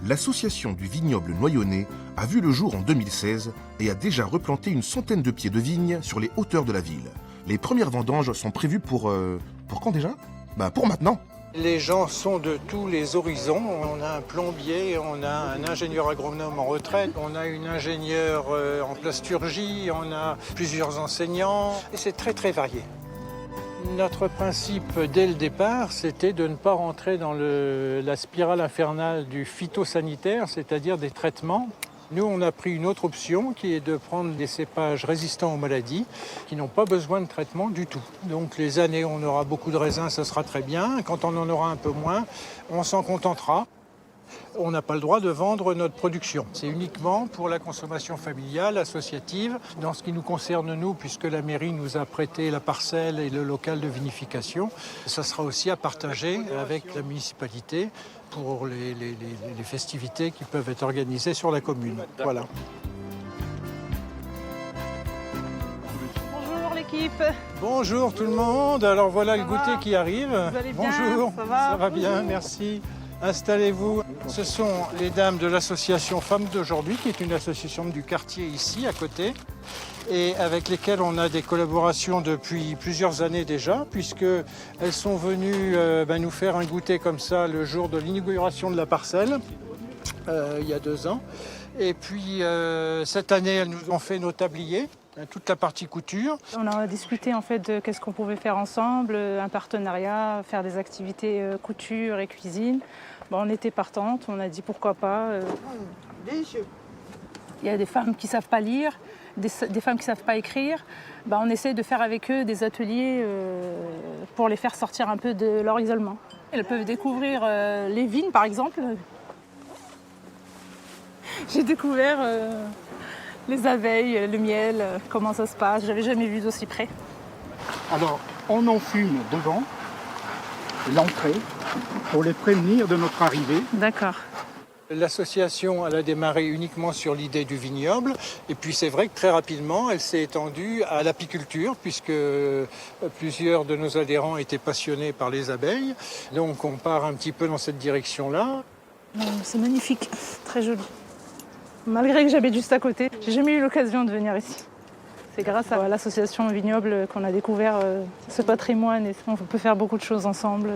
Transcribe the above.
L'association du vignoble noyonnais a vu le jour en 2016 et a déjà replanté une centaine de pieds de vignes sur les hauteurs de la ville. Les premières vendanges sont prévues pour quand déjà ? Pour maintenant. Les gens sont de tous les horizons. On a un plombier, on a un ingénieur agronome en retraite, on a une ingénieure en plasturgie, on a plusieurs enseignants. Et c'est très très varié. Notre principe dès le départ, c'était de ne pas rentrer dans la spirale infernale du phytosanitaire, c'est-à-dire des traitements. Nous, on a pris une autre option qui est de prendre des cépages résistants aux maladies qui n'ont pas besoin de traitement du tout. Donc les années où on aura beaucoup de raisins, ça sera très bien. Quand on en aura un peu moins, on s'en contentera. On n'a pas le droit de vendre notre production. C'est uniquement pour la consommation familiale, associative. Dans ce qui nous concerne, nous, puisque la mairie nous a prêté la parcelle et le local de vinification, ça sera aussi à partager avec la municipalité pour les festivités qui peuvent être organisées sur la commune. Voilà. Bonjour l'équipe. Bonjour tout le monde. Alors voilà le goûter qui arrive. Vous allez bien? Bonjour. Ça va bien, merci. Installez-vous. Ce sont les dames de l'association Femmes d'aujourd'hui, qui est une association du quartier ici, à côté, et avec lesquelles on a des collaborations depuis plusieurs années déjà, puisqu'elles sont venues nous faire un goûter comme ça le jour de l'inauguration de la parcelle, il y a 2 ans. Et puis cette année, elles nous ont fait nos tabliers, toute la partie couture. On a discuté en fait de qu'est-ce qu'on pouvait faire ensemble, un partenariat, faire des activités couture et cuisine. On était partantes, on a dit pourquoi pas. Il y a des femmes qui ne savent pas lire, des femmes qui ne savent pas écrire. On essaie de faire avec eux des ateliers pour les faire sortir un peu de leur isolement. Elles peuvent découvrir les vignes par exemple. J'ai découvert les abeilles, le miel, comment ça se passe. J'avais jamais vu d'aussi près. Alors, on enfume devant l'entrée pour les prévenir de notre arrivée. D'accord. L'association elle a démarré uniquement sur l'idée du vignoble et puis c'est vrai que très rapidement elle s'est étendue à l'apiculture puisque plusieurs de nos adhérents étaient passionnés par les abeilles. Donc on part un petit peu dans cette direction-là. C'est magnifique, très joli. Malgré que j'habite juste à côté, j'ai jamais eu l'occasion de venir ici. C'est grâce à l'association Vignoble qu'on a découvert ce patrimoine et on peut faire beaucoup de choses ensemble.